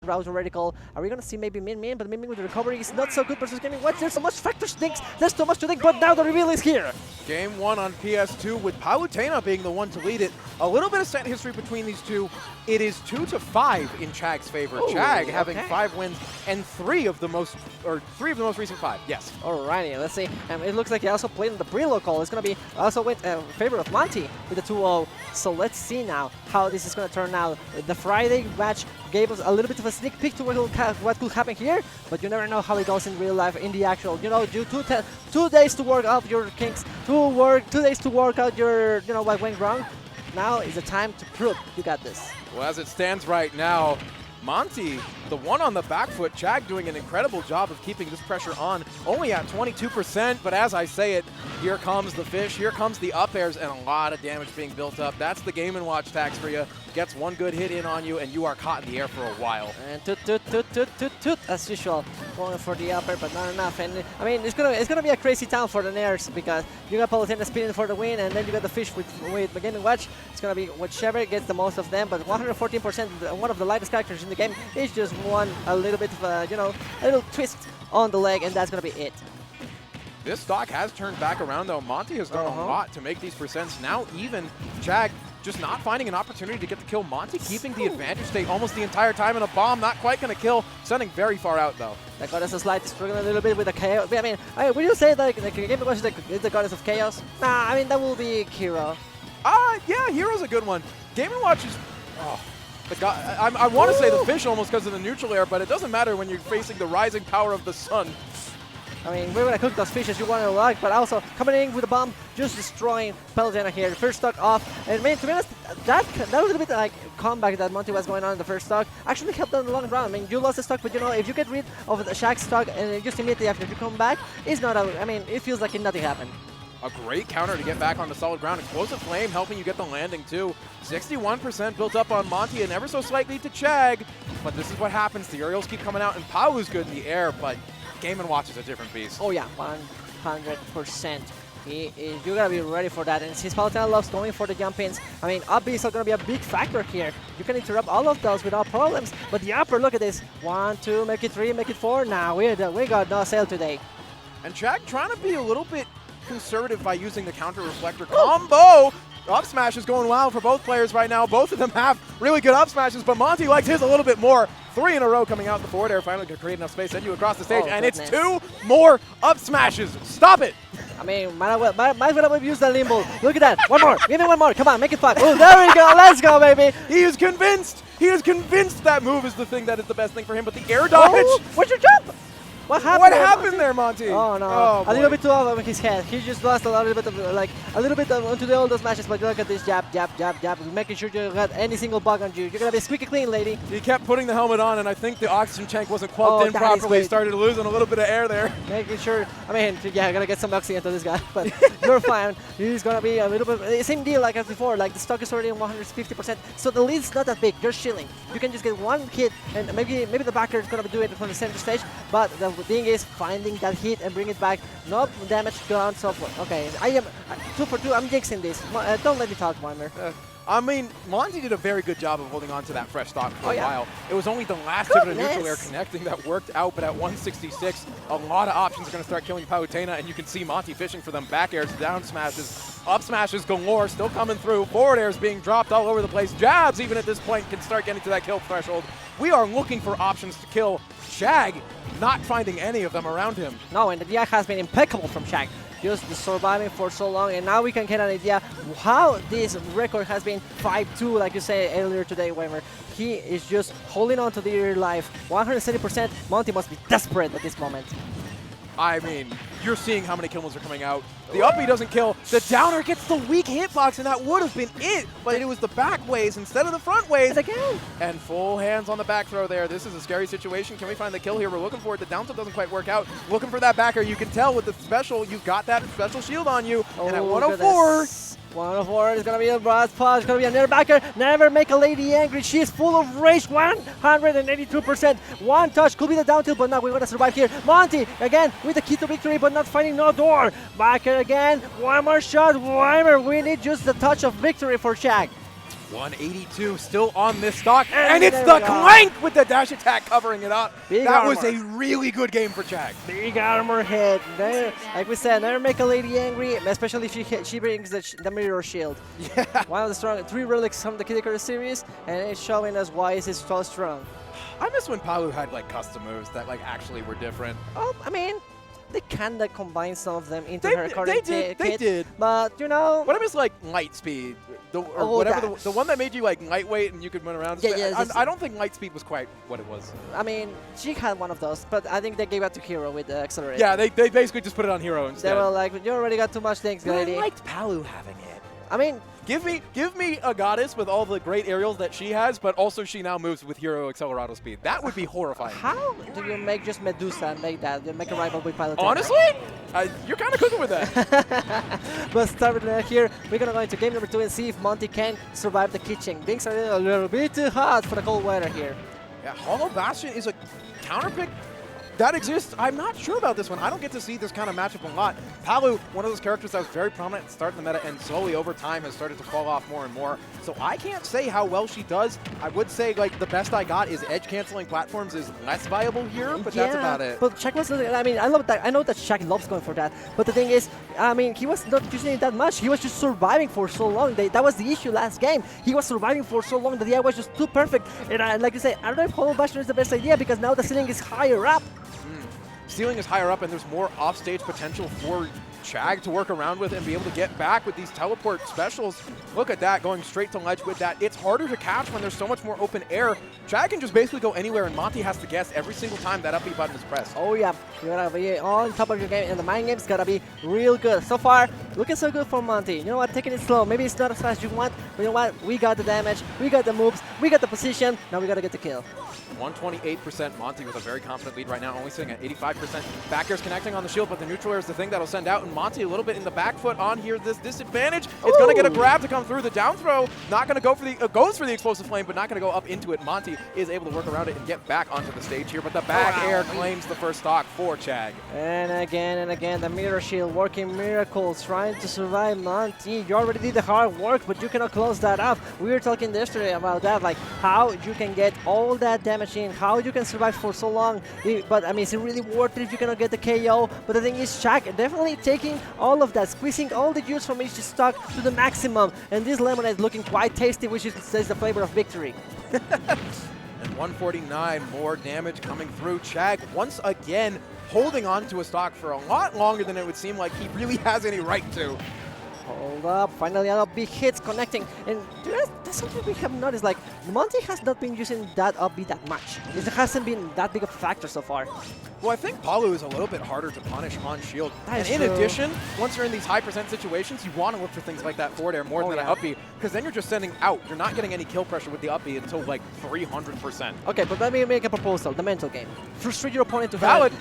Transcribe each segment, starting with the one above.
route reticle. Are we going to see maybe Min, but Min with the recovery is not so good versus Gaming Watch. There's so much factor stinks. There's so much to think, but now the reveal is here. Game 1 on PS2 with Palutena being the one to lead it. A little bit of set history between these two. It is 2-5 in Chag's favor. Ooh, Chag having okay. 5 wins and 3 of the most recent 5. Yes. Alrighty, let's see. It looks like he also played in the pre-local. It's going to be also with favor of Monte with the 2-0. So let's see now how this is going to turn out. The Friday match gave us a little bit of a sneak peek to what could happen here, but you never know how it goes in real life, in the actual. You know, you 2 days to work out your kinks, 2 days to work out your, you know, what went wrong. Now is the time to prove you got this. Well, as it stands right now, Monte, the one on the back foot, Chag doing an incredible job of keeping this pressure on, only at 22%, but as I say it, here comes the fish, here comes the up airs, and a lot of damage being built up. That's the Game & Watch tax for you. Gets one good hit in on you, and you are caught in the air for a while. And toot, as usual, going for the upper, but not enough. And I mean, it's gonna be a crazy town for the Nairs, because you got Palutena spinning for the win, and then you got the fish with the Game & Watch. It's gonna be whichever gets the most of them, but 114%, one of the lightest characters in the game, is just a little bit of a, you know, a little twist on the leg, and that's gonna be it. This stock has turned back around, though. Monte has done a lot to make these percents. Now even Chag just not finding an opportunity to get the kill. Monte keeping the advantage state almost the entire time, and a bomb not quite going to kill. Sending very far out, though. The Goddess of Light is struggling a little bit with the chaos. I mean, would you say that the Game & Watch is the Goddess of Chaos? Nah, I mean, that will be Hero. Yeah, Hero's a good one. Game & Watch is... Oh. I want to say the fish almost because of the neutral air, but it doesn't matter when you're facing the rising power of the sun. I mean, we're going to cook those fishes you want to like, but also coming in with a bomb, just destroying Palutena here. First stock off. And I mean, to be honest, that was a little bit like comeback that Monte was going on in the first stock. Actually helped them in the long run. I mean, you lost the stock, but you know, if you get rid of the Chag's stock and just immediately after you come back, it's not I mean, it feels like nothing happened. A great counter to get back onto solid ground. Explosive Flame helping you get the landing too. 61% built up on Monte and ever so slightly to Chag. But this is what happens. The aerials keep coming out, and Palu's good in the air, but Game & Watch is a different beast. Oh yeah, 100%. You gotta be ready for that. And since Palutena loves going for the jump ins, I mean, up B is gonna be a big factor here. You can interrupt all of those without problems. But the upper, look at this. 1, 2, make it 3, make it 4. Now we got no sale today. And Chag trying to be a little bit conservative by using the counter reflector combo. Up smash is going wild for both players right now. Both of them have really good up smashes, but Monte likes his a little bit more. 3 in a row coming out the forward air. Finally going to create enough space, send you across the stage, and goodness. It's 2 more up smashes. Stop it! I mean, might as well use the limbo. Look at that. One more. Give me one more. Come on, make it 5. Oh, there we go. Let's go, baby. He is convinced. He is convinced that move is the thing that is the best thing for him, but the air dodge. Oh, where's your jump? What happened? What happened there, Monte? Oh no! Oh, a little bit too over his head. He just lost a little bit of onto the old smashes. But look at this jab, making sure you got any single bug on you. You're gonna be squeaky clean, lady. He kept putting the helmet on, and I think the oxygen tank wasn't plugged in properly. He started losing a little bit of air there. Making sure. I mean, yeah, I gotta get some oxygen into this guy, but you're fine. He's gonna be a little bit same deal like as before. Like the stock is already 150%, so the lead's not that big. You're chilling. You can just get one hit, and maybe the backer is gonna do it from the center stage. But the thing is, finding that hit and bring it back. No damage gone so far. Okay, I am 2 for 2. I'm jinxing this. Don't let me talk, Weimer. I mean, Monte did a very good job of holding on to that fresh stock for a while. It was only the last of the neutral air connecting that worked out, but at 166, a lot of options are going to start killing Palutena, and you can see Monte fishing for them back airs, down smashes, up smashes galore, still coming through. Forward airs being dropped all over the place. Jabs, even at this point, can start getting to that kill threshold. We are looking for options to kill Chag, not finding any of them around him. No, and the DI has been impeccable from Chag. Just surviving for so long, and now we can get an idea how this record has been 5-2, like you said earlier today, Weimer. He is just holding on to the life. 170%. Monte must be desperate at this moment. I mean, you're seeing how many kills are coming out. The uppie doesn't kill. The downer gets the weak hitbox, and that would have been it. But it was the back ways instead of the front ways. Again. And full hands on the back throw there. This is a scary situation. Can we find the kill here? We're looking for it. The down tilt doesn't quite work out. Looking for that backer. You can tell with the special, you've got that special shield on you. And at 104... 104 is going to be a brass paw. It's going to be a near backer. Never make a lady angry. She is full of rage. 182%. One touch could be the down tilt, but now we're going to survive here. Monte again with the key to victory, but not finding no door. Backer again. One more shot. Weimer, we need just the touch of victory for Chag. 182 still on this stock, and it's there the we go. Clank with the dash attack covering it up. Big that was armor. a really good game for Chag. Big armor hit. There, like we said, never make a lady angry, especially if she brings the mirror shield. Yeah. One of the strong 3 relics from the Kid Icarus series, and it's showing us why it is so strong. I miss when Palu had like custom moves that like actually were different. Oh, I mean, they kind of combine some of them into They- her they current did, kit. they did. But, you know, What I miss like light speed, or Oh, whatever that- the one that made you like lightweight and you could run around. Yeah, yeah, I don't think light speed was quite what it was. I mean, she had one of those, but I think they gave it to Hero with the accelerator. Yeah, they basically just put it on Hero instead. They were like, you already got too much things, But I lady. liked Palu having it. I mean, Give me a goddess with all the great aerials that she has, but also she now moves with Hero Accelerado speed. That would be horrifying. how do you make just Medusa and make that? You make a rival with Palutena? Honestly, you're kind of cooking with that. But start with here. We're gonna go into game number 2 and see if Monte can survive the kitchen. Things are a little bit too hot for the cold weather here. Yeah, Hollow Bastion is a counter pick that exists. I'm not sure about this one. I don't get to see this kind of matchup a lot. Palu, one of those characters that was very prominent at the start of the meta and slowly over time has started to fall off more and more. So I can't say how well she does. I would say like the best I got is edge canceling platforms is less viable here, but that's about it. But Chag was, I mean, I love that. I know that Chag loves going for that. But the thing is, I mean, he was not using it that much. He was just surviving for so long. That was the issue last game. He was surviving for so long that the AI was just too perfect. And like you say, I don't know if Hollow Bastion is the best idea because now the ceiling is higher up. Ceiling is higher up and there's more offstage potential for Chag to work around with and be able to get back with these teleport specials. Look at that, going straight to ledge with that. It's harder to catch when there's so much more open air. Chag can just basically go anywhere and Monte has to guess every single time that up B button is pressed. Oh yeah, you gotta be on top of your game, and the mind game's gotta be real good. So far, looking so good for Monte. You know what, taking it slow. Maybe it's not as fast as you want, but you know what, we got the damage, we got the moves, we got the position, now we gotta get the kill. 128% Monte with a very confident lead right now, only sitting at 85%. Back air's connecting on the shield, but the neutral air is the thing that'll send out, and Monte a little bit in the back foot on here, this disadvantage. It's going to get a grab to come through. The down throw, not going to go for the, goes for the explosive flame, but not going to go up into it. Monte is able to work around it and get back onto the stage here, but the back air claims the first stock for Chag. And again, the mirror shield working miracles, trying to survive Monte. You already did the hard work, but you cannot close that up. We were talking yesterday about that, like how you can get all that damage in, how you can survive for so long. But I mean, is it really worth it if you cannot get the KO? But the thing is, Chag definitely taking all of that, squeezing all the juice from each stock to the maximum. And this lemonade looking quite tasty, which is the flavor of victory. And 149 more damage coming through. Chag once again holding on to a stock for a lot longer than it would seem like he really has any right to. Hold up, finally a lot of big hits connecting. And that's something we have noticed, like Monte has not been using that up B that much. It hasn't been that big of a factor so far. Well, I think Palu is a little bit harder to punish on shield. That And is in true. addition, once you're in these high percent situations, you want to look for things like that forward air more than an up B, because then you're just sending out. You're not getting any kill pressure with the up B until like 300%. Okay, but let me make a proposal, the mental game. Frustrate your opponent to Valid.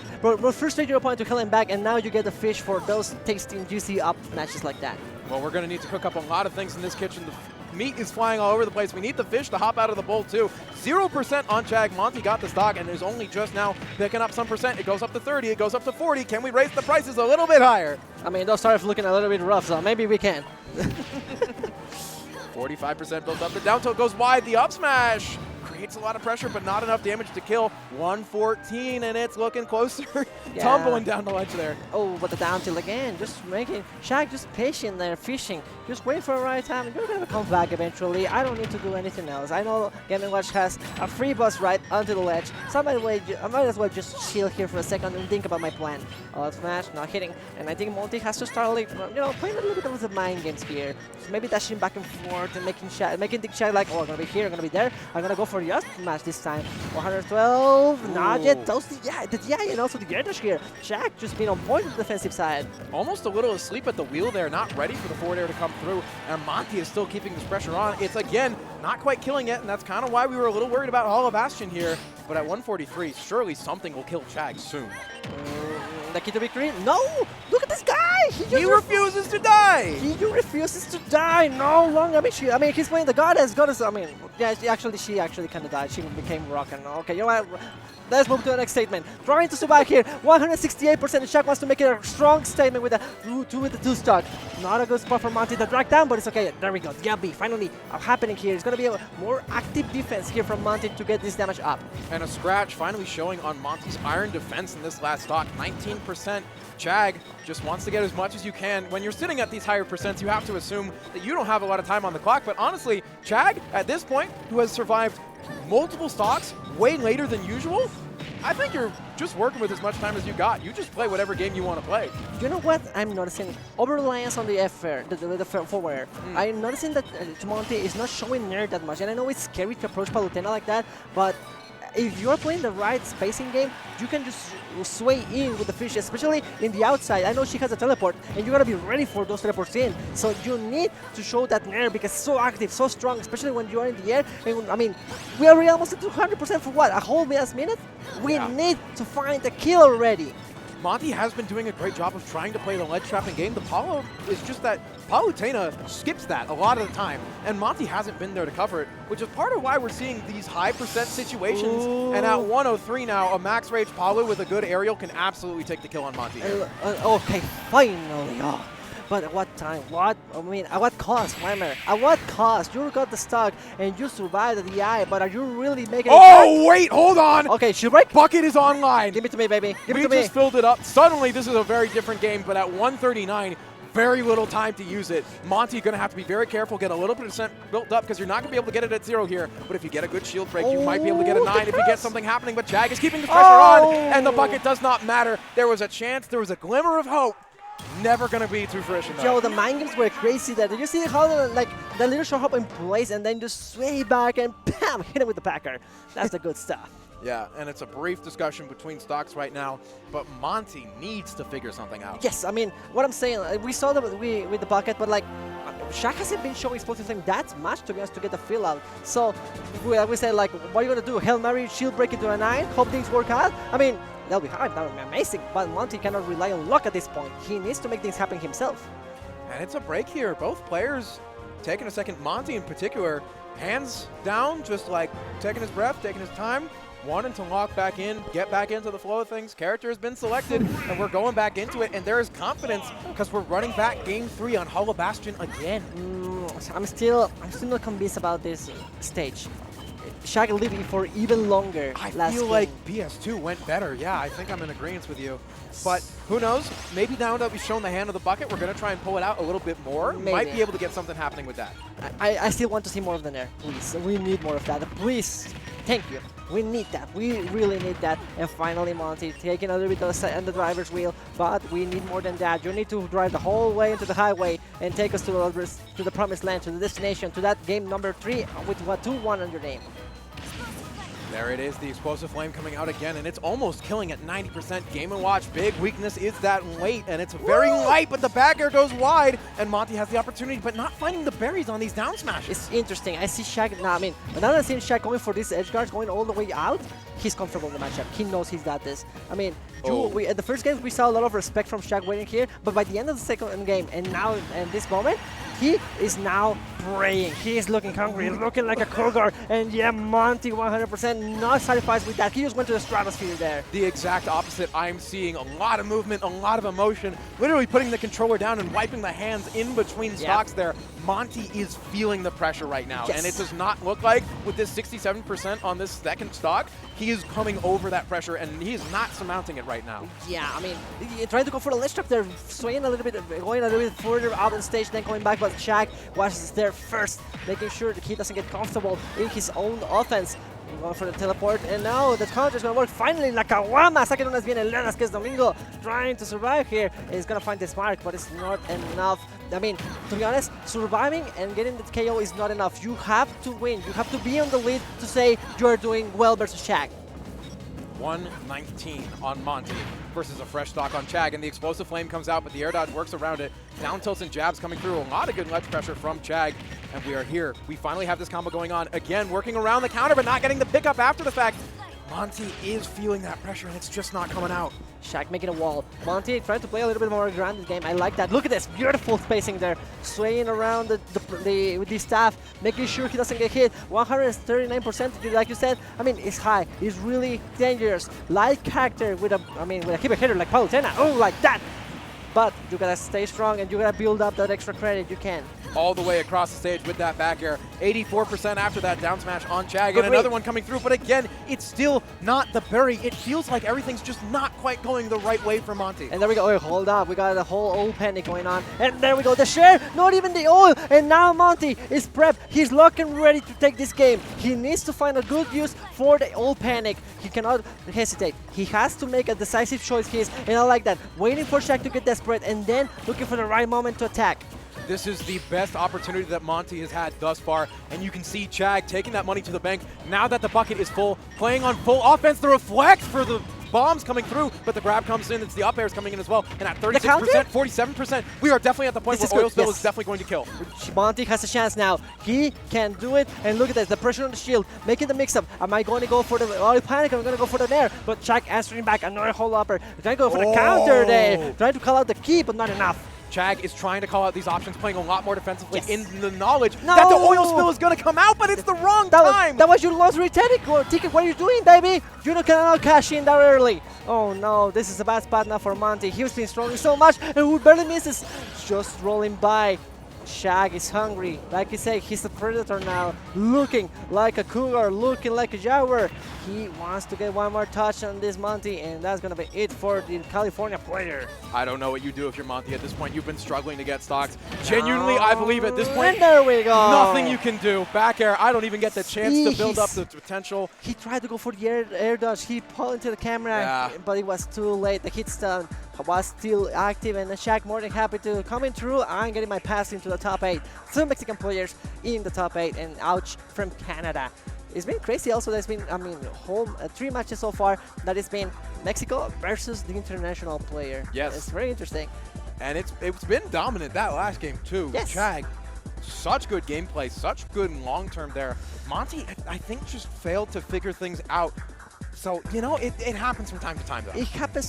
frustrate your opponent to hell and back, and now you get the fish for those tasty and juicy up matches like that. Well, we're going to need to cook up a lot of things in this kitchen. The meat is flying all over the place. We need the fish to hop out of the bowl too. 0% on Chag. Monte got the stock and is only just now picking up some percent. It goes up to 30, it goes up to 40. Can we raise the prices a little bit higher? I mean, those started looking a little bit rough, so maybe we can. 45% built up. The down tilt goes wide. The up smash creates a lot of pressure, but not enough damage to kill. 114, and it's looking closer. Yeah. Tumbling down the ledge there. Oh, but the down tilt again, just making Chag just patient there, fishing. Just wait for the right time. You're gonna come back eventually. I don't need to do anything else. I know Game & Watch has a free bus ride onto the ledge, so I might as well just chill here for a second and think about my plan. Oh, smash, not hitting. And I think Monte has to start, like, you know, playing a little bit of the mind games here. So maybe dashing back and forth and making the Chag like, oh, I'm gonna be here, I'm gonna be there. I'm gonna go for the up smash this time. 112, not yet. Those, and also the air dash here. Chag just being on point on the defensive side. Almost a little asleep at the wheel there, not ready for the forward air to come through. And Monte is still keeping this pressure on. It's, again, not quite killing it, and that's kind of why we were a little worried about Hollow Bastion here. But at 143, surely something will kill Chag soon. The key to victory? No! Look at this guy! He refuses to die. He refuses to die no longer. I mean, he's playing the goddess. I mean, yeah, she actually kind of died. She became rock and okay. You know what? Let's move to the next statement. Trying to survive here. 168%. Chag wants to make it a strong statement with the two stock. Not a good spot for Monte to drag down, but it's okay. There we go. Diaby finally happening here. It's going to be a more active defense here from Monte to get this damage up. And a scratch finally showing on Monte's iron defense in this last stock. 19%. Chag just wants to get as much as you can. When you're sitting at these higher percents, you have to assume that you don't have a lot of time on the clock. But honestly, Chag, at this point, who has survived multiple stocks way later than usual, I think you're just working with as much time as you got. You just play whatever game you want to play. You know what I'm noticing? Over-reliance on the F-Fair, the forward. I'm noticing that Monte is not showing Nair that much. And I know it's scary to approach Palutena like that, but if you're playing the right spacing game, you can just sway in with the fish, especially in the outside. I know she has a teleport, and you gotta be ready for those teleports in. So you need to show that Nair because it's so active, so strong, especially when you are in the air. And, I mean, we are almost at 200% for what? A whole last minute? We need to find the kill already. Monte has been doing a great job of trying to play the ledge trapping game. The Paulo is just that Palutena skips that a lot of the time, and Monte hasn't been there to cover it, which is part of why we're seeing these high percent situations. Ooh. And at 103 now, a max rage Paulo with a good aerial can absolutely take the kill on Monte. Okay, finally. Oh. But at what time? I mean, at what cost, Weimer? At what cost? You got the stock and you survived the DI, but are you really making it? Oh, wait, hold on. Okay, shield break. Bucket is online. Give it to me, baby. Give it to me. We just filled it up. Suddenly, this is a very different game, but at 139, very little time to use it. Monte going to have to be very careful, get a little percent built up because you're not going to be able to get it at 0 here. But if you get a good shield break, you might be able to get a 9 if you get something happening. But Chag is keeping the pressure on, and the bucket does not matter. There was a chance, there was a glimmer of hope. Never going to be to fruition, though. Joe, the mind games were crazy there. Did you see how the little shot hop in place and then just sway back and bam, hit him with the packer? That's the good stuff. Yeah, and it's a brief discussion between stocks right now, but Monte needs to figure something out. Yes, I mean, what I'm saying, we saw that with the bucket, but like, Chag hasn't been showing explosive thing that much to be honest to get the fill out. So we say like, what are you gonna do? Hail Mary, shield break into a 9, hope things work out? I mean, that'll be hard, that would be amazing, but Monte cannot rely on luck at this point. He needs to make things happen himself. And it's a break here. Both players taking a second. Monte in particular, hands down, just like taking his breath, taking his time, wanting to lock back in, get back into the flow of things. Character has been selected, and we're going back into it, and there is confidence because we're running back Game 3 on Hollow Bastion again. I'm still not convinced about this stage. Chag living for even longer. I feel like BS2 went better. Yeah, I think I'm in agreement with you. But who knows? Maybe now that we've shown the hand of the bucket, we're going to try and pull it out a little bit more. Maybe. Might be able to get something happening with that. I still want to see more of the Nair, please. We need more of that. Please. Thank you. We need that. We really need that. And finally, Monte taking a little bit on the driver's wheel, but we need more than that. You need to drive the whole way into the highway and take us to the promised land, to the destination, to that game number 3 with what 2-1 on your name. There it is, the explosive flame coming out again, and it's almost killing at 90%. Game & Watch, big weakness is that late, and it's very light, but the back air goes wide, and Monte has the opportunity, but not finding the berries on these down smashes. It's interesting. I see Chag now. I mean, now that I see Chag going for these edge guards, going all the way out, he's comfortable in the matchup. He knows he's got this. I mean, at the first game, we saw a lot of respect from Chag waiting here, but by the end of the second game, and now in this moment, he is now praying. He is looking hungry, looking like a cougar, and yeah, Monte 100% not satisfied with that. He just went to the stratosphere there. The exact opposite. I'm seeing a lot of movement, a lot of emotion, literally putting the controller down and wiping the hands in between stocks there. Monte is feeling the pressure right now, and it does not look like with this 67% on this second stock, he is coming over that pressure, and he is not surmounting it right now. Yeah, I mean, trying to go for the ledge trap there, swaying a little bit, going a little bit further out on stage, then coming back, but Chag was there first, making sure that he doesn't get comfortable in his own offense. Going for the teleport, and now the counter is going to work. Finally, la Caguama, second one has been Elenas, que es Domingo, trying to survive here. He's going to find this mark, but it's not enough. I mean, to be honest, surviving and getting the KO is not enough. You have to win. You have to be on the lead to say you're doing well versus Chag. 119 on Monte versus a fresh stock on Chag, and the explosive flame comes out, but the air dodge works around it. Down tilts and jabs coming through. A lot of good ledge pressure from Chag, and we are here. We finally have this combo going on. Again, working around the counter, but not getting the pickup after the fact. Monte is feeling that pressure, and it's just not coming out. Chag making a wall. Monte trying to play a little bit more grounded game. I like that. Look at this beautiful spacing there. Swaying around with the staff, making sure he doesn't get hit. 139%, like you said. I mean, it's high. It's really dangerous. Light character with a heavy hitter like Palutena. Oh, like that. But you gotta stay strong and you gotta build up that extra credit you can. All the way across the stage with that back air. 84% after that down smash on Chag, and another one coming through. But again, it's still not the bury. It feels like everything's just not quite going the right way for Monte. And there we go. Oh, hold up. We got a whole oil panic going on. And there we go. The share, not even the oil. And now Monte is prepped. He's looking ready to take this game. He needs to find a good use for the oil panic. He cannot hesitate. He has to make a decisive choice here. And I like that. Waiting for Chag to get desperate and then looking for the right moment to attack. This is the best opportunity that Monte has had thus far, and you can see Chag taking that money to the bank. Now that the bucket is full, playing on full offense, the reflect for the bombs coming through, but the grab comes in, it's the up airs coming in as well, and at 36%, 47%, we are definitely at the point where oil spill is definitely going to kill. Monte has a chance now. He can do it, and look at this, the pressure on the shield, making the mix-up. Am I going to go for the oil panic? I'm going to go for the nair, but Chag answering back, another whole upper. Trying to go for the counter there, trying to call out the key, but not enough. Chag is trying to call out these options, playing a lot more defensively in the knowledge that the oil spill is going to come out, but it's the wrong time. That was your lottery ticket. What are you doing, baby? You cannot cash in that early. Oh no, this is a bad spot now for Monte. He's been struggling so much, and who barely misses. Just rolling by. Chag is hungry. Like you say, he's a predator now, looking like a cougar, looking like a jaguar. He wants to get one more touch on this Monte, and that's going to be it for the California player. I don't know what you do if you're Monte at this point. You've been struggling to get stocks. Genuinely, I believe at this point, and there we go. Nothing you can do. Back air, I don't even get the chance to build up the potential. He tried to go for the air dodge. He pulled into the camera, but it was too late. The hit stun was still active, and Chag more than happy to coming through. I'm getting my pass into the top 8. 2 Mexican players in the top 8, and ouch from Canada. It's been crazy also. There's been, home 3 matches so far that it's been Mexico versus the international player. Yes. It's very interesting. And it's been dominant that last game too. Yes. Chag, such good gameplay, such good long-term there. Monte, I think, just failed to figure things out. So, it happens from time to time though. It happens to